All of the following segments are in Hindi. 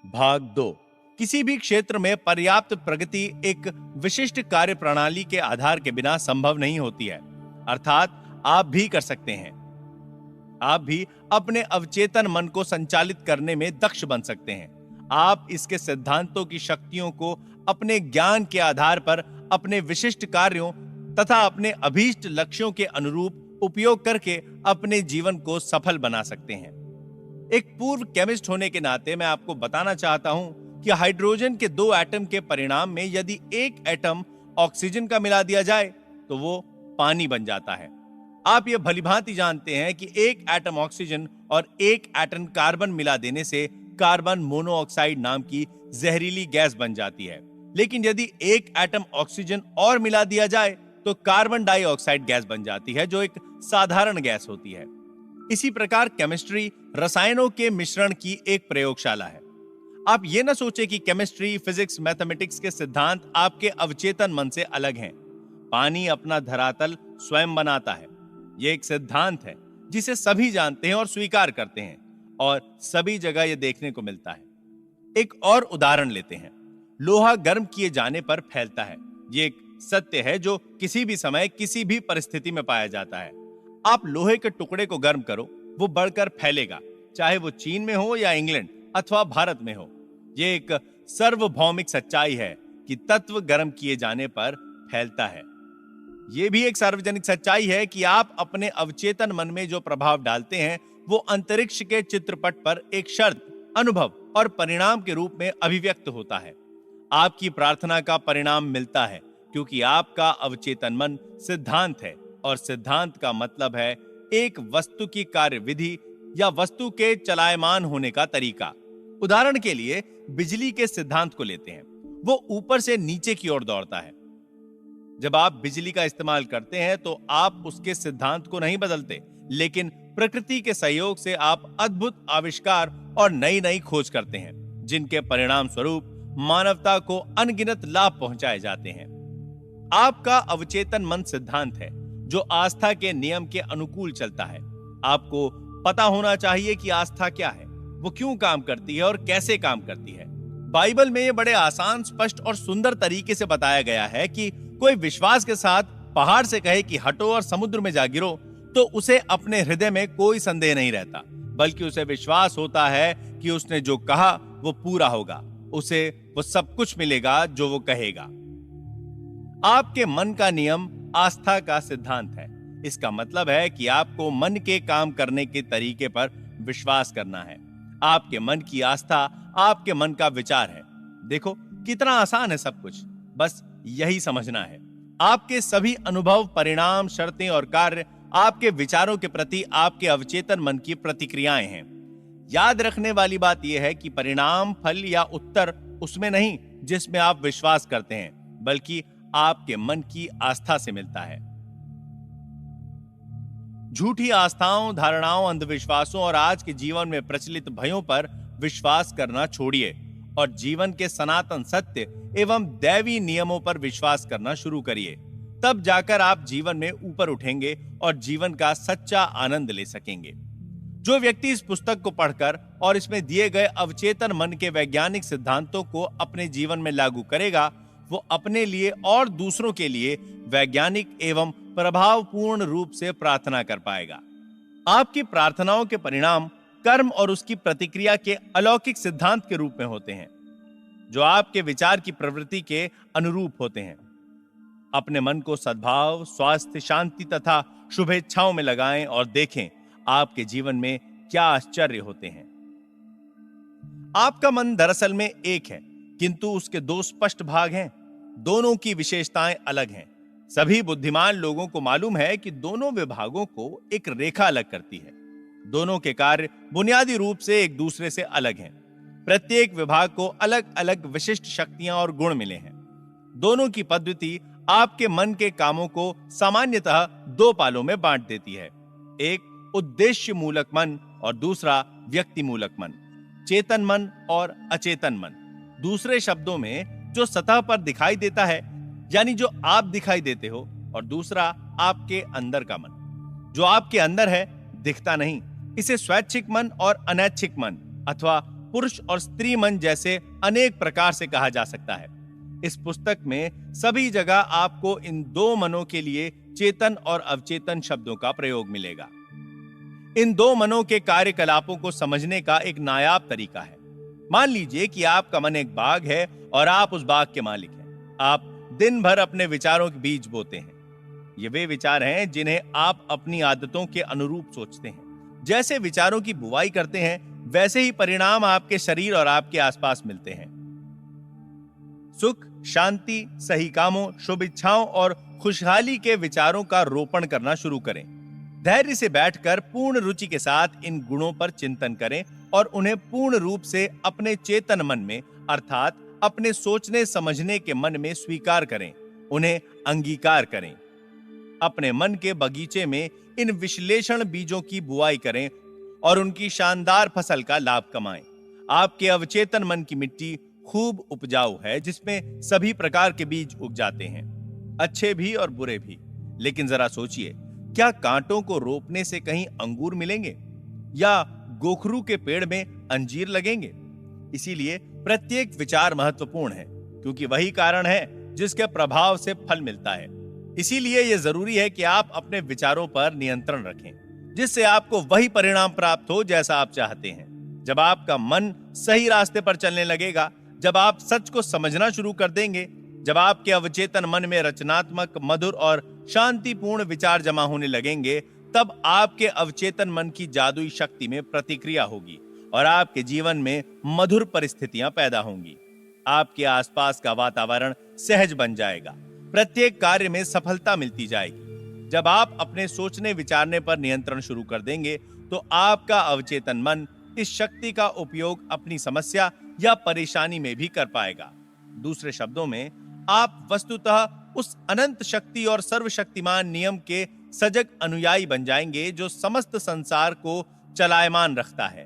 भाग 2। किसी भी क्षेत्र में पर्याप्त प्रगति एक विशिष्ट कार्य प्रणाली के आधार के बिना संभव नहीं होती है। अर्थात आप भी कर सकते हैं। आप भी अपने अवचेतन मन को संचालित करने में दक्ष बन सकते हैं। आप इसके सिद्धांतों की शक्तियों को अपने ज्ञान के आधार पर अपने विशिष्ट कार्यों तथा अपने अभीष्ट लक्ष्यों के अनुरूप उपयोग करके अपने जीवन को सफल बना सकते हैं। एक पूर्व केमिस्ट होने के नाते मैं आपको बताना चाहता हूं कि हाइड्रोजन के 2 एटम के परिणाम में यदि एक एटम ऑक्सीजन का मिला दिया जाए तो वो पानी बन जाता है। आप यह भलीभांति जानते हैं कि एक एटम ऑक्सीजन और एक एटम कार्बन मिला देने से कार्बन मोनोऑक्साइड नाम की जहरीली गैस बन जाती है। लेकिन यदि एक एटम ऑक्सीजन और मिला दिया जाए तो कार्बन डाइऑक्साइड गैस बन जाती है, जो एक साधारण गैस होती है। इसी प्रकार केमिस्ट्री रसायनों के मिश्रण की एक प्रयोगशाला है। आप ये न सोचे कि केमिस्ट्री, फिजिक्स, मैथमेटिक्स के सिद्धांत आपके अवचेतन मन से अलग हैं। पानी अपना धरातल स्वयं बनाता है। यह एक सिद्धांत है जिसे सभी जानते हैं और स्वीकार करते हैं, और सभी जगह यह देखने को मिलता है। एक और उदाहरण लेते हैं। लोहा गर्म किए जाने पर फैलता है। यह एक सत्य है जो किसी भी समय किसी भी परिस्थिति में पाया जाता है। आप लोहे के टुकड़े को गर्म करो, वो बढ़कर फैलेगा, चाहे वो चीन में हो या इंग्लैंड अथवा भारत में हो। यह एक सार्वभौमिक सच्चाई है कि तत्व गर्म किए जाने पर फैलता है। यह भी एक सार्वजनिक सच्चाई है कि आप अपने अवचेतन मन में जो प्रभाव डालते हैं वो अंतरिक्ष के चित्रपट पर एक शर्त, अनुभव और परिणाम के रूप में अभिव्यक्त होता है। आपकी प्रार्थना का परिणाम मिलता है क्योंकि आपका अवचेतन मन सिद्धांत है, और सिद्धांत का मतलब है एक वस्तु की कार्यविधि या वस्तु के चलायमान होने का तरीका। उदाहरण के लिए बिजली के सिद्धांत को लेते हैं। वो ऊपर से नीचे की ओर दौड़ता है। जब आप बिजली का इस्तेमाल करते हैं तो आप उसके सिद्धांत को नहीं बदलते, लेकिन प्रकृति के सहयोग से आप अद्भुत आविष्कार और नई नई खोज करते हैं, जिनके परिणाम स्वरूप मानवता को अनगिनत लाभ पहुंचाए जाते हैं। आपका अवचेतन मन सिद्धांत है जो आस्था के नियम के अनुकूल चलता है। आपको पता होना चाहिए कि आस्था क्या है, वो क्यों काम करती है और कैसे काम करती है। बाइबल में ये बड़े आसान, स्पष्ट और सुंदर तरीके से बताया गया है कि कोई विश्वास के साथ पहाड़ से कहे कि हटो और समुद्र में जा गिरो, तो उसे अपने हृदय में कोई संदेह नहीं रहता, बल्कि उसे विश्वास होता है कि उसने जो कहा वो पूरा होगा, उसे वो सब कुछ मिलेगा जो वो कहेगा। आपके मन का नियम आस्था का सिद्धांत है। इसका मतलब है कि आपको मन के काम करने के तरीके पर विश्वास करना है। आपके मन की आस्था आपके मन का विचार है। देखो कितना आसान है सब कुछ, बस यही समझना है। आपके सभी अनुभव, परिणाम, शर्तें और कार्य आपके विचारों के प्रति आपके अवचेतन मन की प्रतिक्रियाएं हैं। याद रखने वाली बात यह है कि परिणाम, फल या उत्तर उसमें नहीं जिसमें आप विश्वास करते हैं, बल्कि आपके मन की आस्था से मिलता है। झूठी आस्थाओं, धारणाओं, अंधविश्वासों और आज के जीवन में प्रचलित भयों पर विश्वास करना छोड़िए और जीवन के सनातन सत्य एवं दैवी नियमों पर विश्वास करना शुरू करिए। तब जाकर आप जीवन में ऊपर उठेंगे और जीवन का सच्चा आनंद ले सकेंगे। जो व्यक्ति इस पुस्तक को पढ़कर और इसमें दिए गए अवचेतन मन के वैज्ञानिक सिद्धांतों को अपने जीवन में लागू करेगा, वो अपने लिए और दूसरों के लिए वैज्ञानिक एवं प्रभावपूर्ण रूप से प्रार्थना कर पाएगा। आपकी प्रार्थनाओं के परिणाम कर्म और उसकी प्रतिक्रिया के अलौकिक सिद्धांत के रूप में होते हैं, जो आपके विचार की प्रवृत्ति के अनुरूप होते हैं। अपने मन को सद्भाव, स्वास्थ्य, शांति तथा शुभेच्छाओं में लगाएं और देखें आपके जीवन में क्या आश्चर्य होते हैं। आपका मन दरअसल में एक है, किंतु उसके 2 स्पष्ट भाग हैं। दोनों की विशेषताएं अलग हैं। सभी बुद्धिमान लोगों को मालूम है कि दोनों विभागों को एक रेखा अलग करती है। दोनों के कार्य बुनियादी रूप से एक दूसरे से अलग हैं। प्रत्येक विभाग को अलग अलग विशिष्ट शक्तियां और गुण मिले हैं। दोनों की पद्धति आपके मन के कामों को सामान्यतः 2 पालों में बांट देती है। एक उद्देश्य मूलक मन और दूसरा व्यक्ति मूलक मन, चेतन मन और अचेतन मन। दूसरे शब्दों में, जो सतह पर दिखाई देता है, यानी जो आप दिखाई देते हो, और दूसरा आपके अंदर का मन, जो आपके अंदर है, दिखता नहीं। इसे स्वैच्छिक मन और अनैच्छिक मन अथवा पुरुष और स्त्री मन जैसे अनेक प्रकार से कहा जा सकता है। इस पुस्तक में सभी जगह आपको इन दो मनों के लिए चेतन और अवचेतन शब्दों का प्रयोग मिलेगा। इन दो मनों के कार्यकलापों को समझने का एक नायाब तरीका है। मान लीजिए कि आपका मन एक बाग है और आप उस बाग के मालिक हैं। आप दिन भर अपने विचारों के बीज बोते हैं। ये वे विचार हैं जिन्हें आप अपनी आदतों के अनुरूप सोचते हैं। जैसे विचारों की बुवाई करते हैं, वैसे ही परिणाम आपके शरीर और आपके आसपास मिलते हैं। सुख, शांति, सही कामों, शुभ इच्छाओं और खुशहाली के विचारों का रोपण करना शुरू करें। धैर्य से बैठकर पूर्ण रुचि के साथ इन गुणों पर चिंतन करें और उन्हें पूर्ण रूप से अपने चेतन मन में, अर्थात अपने सोचने समझने के मन में स्वीकार करें, उन्हें अंगीकार करें। अपने मन के बगीचे में इन विश्लेषण बीजों की बुआई करें और उनकी शानदार फसल का लाभ कमाएं। आपके अवचेतन मन की मिट्टी खूब उपजाऊ है, जिसमें सभी प्रकार के बीज उग जाते हैं, अच्छे भी और बुरे भी। लेकिन जरा सोचिए, क्या कांटों को रोपने से कहीं अंगूर मिलेंगे या गोखरू के पेड़ में अंजीर लगेंगे? इसीलिए प्रत्येक विचार महत्वपूर्ण है, क्योंकि वही कारण है जिसके प्रभाव से फल मिलता है। इसीलिए यह जरूरी है कि आप अपने विचारों पर नियंत्रण रखें, जिससे आपको वही परिणाम प्राप्त हो जैसा आप चाहते हैं। जब आपका मन सही रास्ते पर चलने लगेगा, जब आप सच को समझना शुरू कर देंगे, जब आपके अवचेतन मन में रचनात्मक, मधुर और शांतिपूर्ण विचार जमा होने लगेंगे, तब आपके अवचेतन मन की जादुई शक्ति में प्रतिक्रिया होगी और आपके जीवन में मधुर परिस्थितियां पैदा होंगी। आपके आसपास का वातावरण सहज बन जाएगा, प्रत्येक कार्य में सफलता मिलती जाएगी। जब आप अपने सोचने विचारने पर नियंत्रण शुरू कर देंगे, तो आपका अवचेतन मन इस शक्ति का उपयोग अपनी समस्या या परेशानी में भी कर पाएगा। दूसरे शब्दों में, आप वस्तुतः उस अनंत शक्ति और सर्वशक्तिमान नियम के सजग अनुयायी बन जाएंगे जो समस्त संसार को चलायमान रखता है।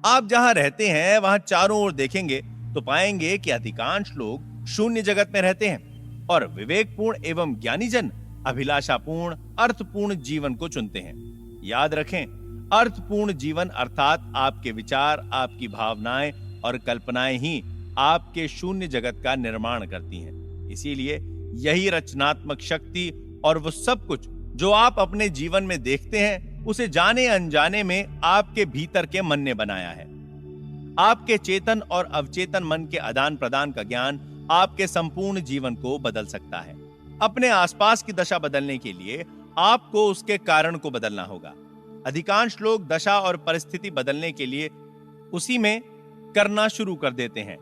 आप जहां रहते हैं, वहां चारों ओर देखेंगे तो पाएंगे कि अधिकांश लोग शून्य जगत में रहते हैं और विवेकपूर्ण एवं ज्ञानी जन अभिलाषापूर्ण, अर्थपूर्ण जीवन को चुनते हैं। याद रखें, अर्थपूर्ण जीवन अर्थात आपके विचार, आपकी भावनाएं और कल्पनाएं ही आपके शून्य जगत का निर्माण करती हैं। इसीलिए यही रचनात्मक शक्ति और वो सब कुछ जो आप अपने जीवन में देखते हैं, उसे जाने अनजाने में आपके भीतर के मन ने बनाया है। आपके चेतन और अवचेतन मन के आदान प्रदान का ज्ञान आपके संपूर्ण जीवन को बदल सकता है। अपने आसपास की दशा बदलने के लिए आपको उसके कारण को बदलना होगा। अधिकांश लोग दशा और परिस्थिति बदलने के लिए उसी में करना शुरू कर देते हैं।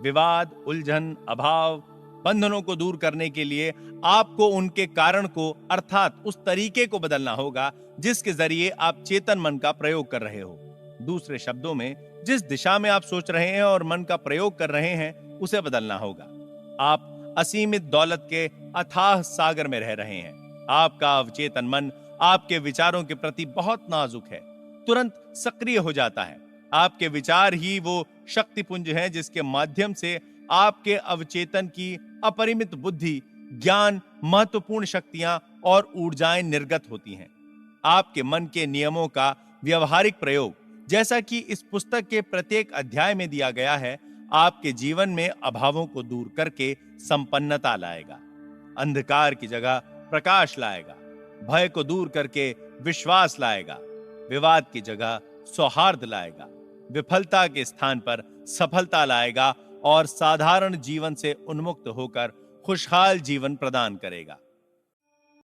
विवाद, उलझन, अभाव, बंधनों को दूर करने के लिए आपको उनके कारण को, अर्थात उस तरीके को बदलना होगा जिसके जरिए आप चेतन मन का प्रयोग कर रहे हो। दूसरे शब्दों में, जिस दिशा में आप सोच रहे हैं और मन का प्रयोग कर रहे हैं, उसे बदलना होगा। आप असीमित दौलत के अथाह सागर में रह रहे हैं। आपका अवचेतन मन आपके विचारों के प्रति बहुत नाजुक है, तुरंत सक्रिय हो जाता है। आपके विचार ही वो शक्ति पुंज हैं जिसके माध्यम से आपके अवचेतन की अपरिमित बुद्धि, ज्ञान, महत्वपूर्ण शक्तियां और ऊर्जाएं निर्गत होती हैं। आपके मन के नियमों का व्यवहारिक प्रयोग, जैसा कि इस पुस्तक के प्रत्येक अध्याय में दिया गया है, आपके जीवन में अभावों को दूर करके संपन्नता लाएगा, अंधकार की जगह प्रकाश लाएगा, भय को दूर करके विश्वास लाएगा, विवाद की जगह सौहार्द लाएगा, विफलता के स्थान पर सफलता लाएगा और साधारण जीवन से उन्मुक्त होकर खुशहाल जीवन प्रदान करेगा।